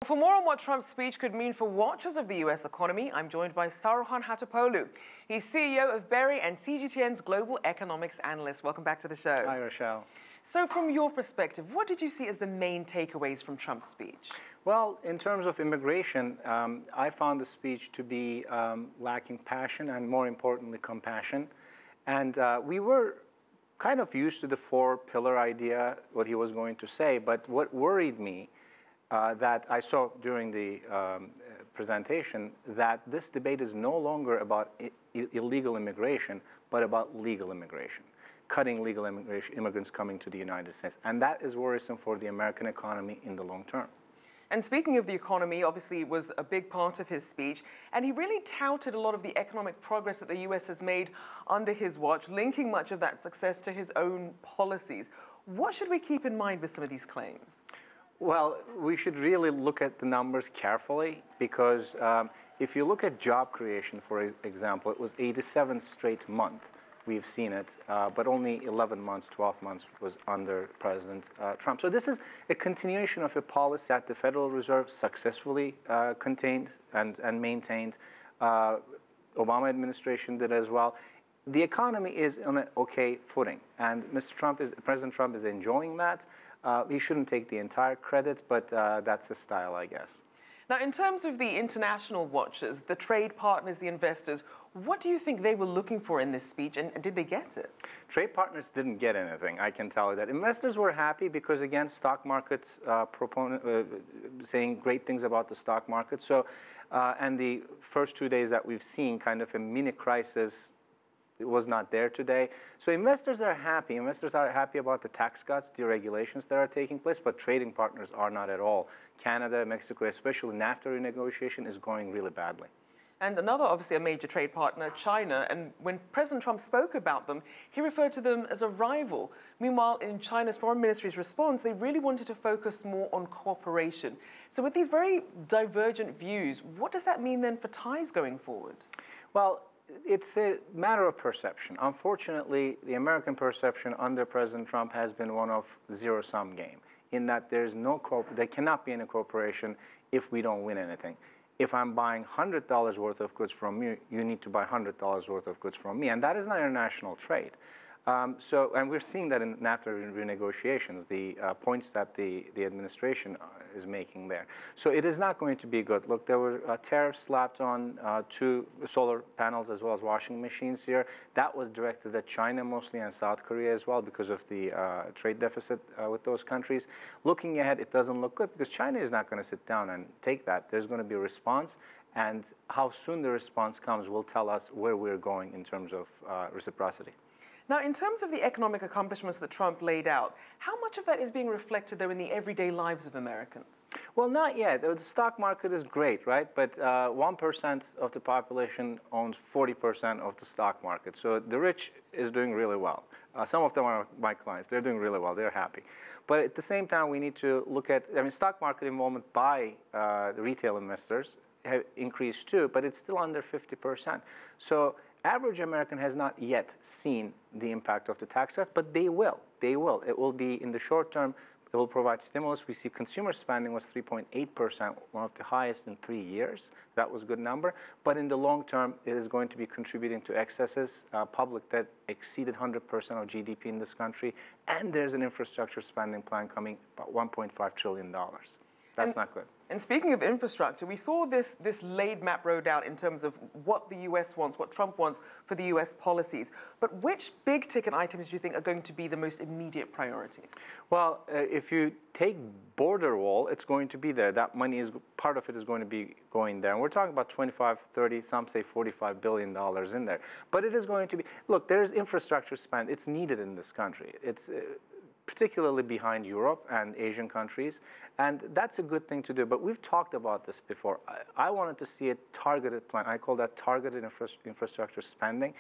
For more on what Trump's speech could mean for watchers of the U.S. economy, I'm joined by Saruhan Hatipoglu. He's CEO of Berry and CGTN's Global Economics Analyst. Welcome back to the show. Hi, Rachelle. So from your perspective, what did you see as the main takeaways from Trump's speech? Well, in terms of immigration, I found the speech to be lacking passion and, more importantly, compassion. And we were kind of used to the four-pillar idea, what he was going to say. But what worried me that I saw during the presentation, that this debate is no longer about illegal immigration, but about legal immigration, cutting legal immigrants coming to the United States. And that is worrisome for the American economy in the long term. And speaking of the economy, obviously it was a big part of his speech, and he really touted a lot of the economic progress that the U.S. has made under his watch, linking much of that success to his own policies. What should we keep in mind with some of these claims? Well, we should really look at the numbers carefully, because if you look at job creation, for example, it was 87 straight month. We've seen it, but only 11 months, 12 months was under President Trump. So this is a continuation of a policy that the Federal Reserve successfully contained and maintained. Obama administration did as well. The economy is on an okay footing, and President Trump is enjoying that. He shouldn't take the entire credit, but that's his style, I guess. Now, in terms of the international watchers, the trade partners, the investors, what do you think they were looking for in this speech, and did they get it? Trade partners didn't get anything, I can tell you that. Investors were happy because, again, stock markets saying great things about the stock market. So, and the first 2 days that we've seen, kind of a mini crisis, it was not there today. So investors are happy. Investors are happy about the tax cuts, deregulations that are taking place, but trading partners are not at all. Canada, Mexico, especially NAFTA renegotiation is going really badly. And another, obviously, a major trade partner, China. And when President Trump spoke about them, he referred to them as a rival. Meanwhile, in China's foreign ministry's response, they really wanted to focus more on cooperation. So with these very divergent views, what does that mean then for ties going forward? Well, it's a matter of perception. Unfortunately, the American perception under President Trump has been one of zero-sum game, in that there cannot be any cooperation if we don't win anything. If I'm buying $100 worth of goods from you, you need to buy $100 worth of goods from me, and that is not international trade. And we're seeing that in NAFTA renegotiations, the points that the administration is making there. So it is not going to be good. Look, there were tariffs slapped on to solar panels as well as washing machines here. That was directed at China mostly and South Korea as well because of the trade deficit with those countries. Looking ahead, it doesn't look good because China is not going to sit down and take that. There's going to be a response, and how soon the response comes will tell us where we're going in terms of reciprocity. Now, in terms of the economic accomplishments that Trump laid out, how much of that is being reflected, though, in the everyday lives of Americans? Well, not yet. The stock market is great, right? But 1% of the population owns 40% of the stock market. So the rich is doing really well. Some of them are my clients. They're doing really well. They're happy. But at the same time, we need to look at, stock market involvement by the retail investors have increased too, but it's still under 50%. So average American has not yet seen the impact of the tax cuts, but they will. They will. It will be in the short term. It will provide stimulus. We see consumer spending was 3.8%, one of the highest in 3 years. That was a good number. But in the long term, it is going to be contributing to excesses. Public debt exceeded 100% of GDP in this country, and there's an infrastructure spending plan coming, about $1.5 trillion. That's not good. And speaking of infrastructure, we saw this laid map rolled out in terms of what the U.S. wants, what Trump wants for the U.S. policies. But which big-ticket items do you think are going to be the most immediate priorities? Well, if you take border wall, it's going to be there. That money is, part of it is going to be going there. And we're talking about 25, 30, some say $45 billion in there. But it is going to be, look, there's infrastructure spend. It's needed in this country. It's particularly behind Europe and Asian countries. And that's a good thing to do. But we've talked about this before. I wanted to see a targeted plan. I call that targeted infrastructure spending.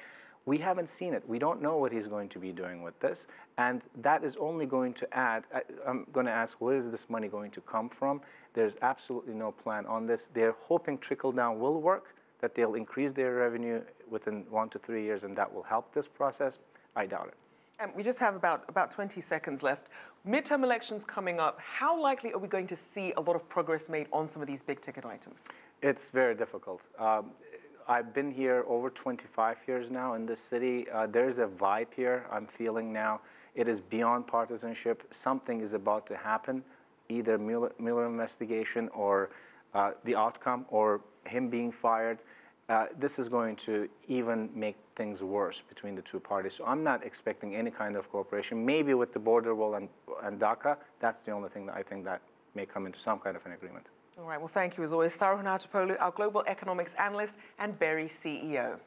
We haven't seen it. We don't know what he's going to be doing with this. And that is only going to add, I'm going to ask, where is this money going to come from? There's absolutely no plan on this. They're hoping trickle-down will work, that they'll increase their revenue within 1 to 3 years, and that will help this process. I doubt it. And we just have about 20 seconds left. Midterm elections coming up. How likely are we going to see a lot of progress made on some of these big ticket items? It's very difficult. I've been here over 25 years now in this city. There's a vibe here I'm feeling now. It is beyond partisanship. Something is about to happen, either Mueller investigation or the outcome or him being fired. This is going to even make things worse between the two parties. So I'm not expecting any kind of cooperation. Maybe with the border wall and DACA, that's the only thing that I think that may come into some kind of an agreement. All right, well, thank you as always. Saruhan Hatipoglu, our global economics analyst and Berry CEO.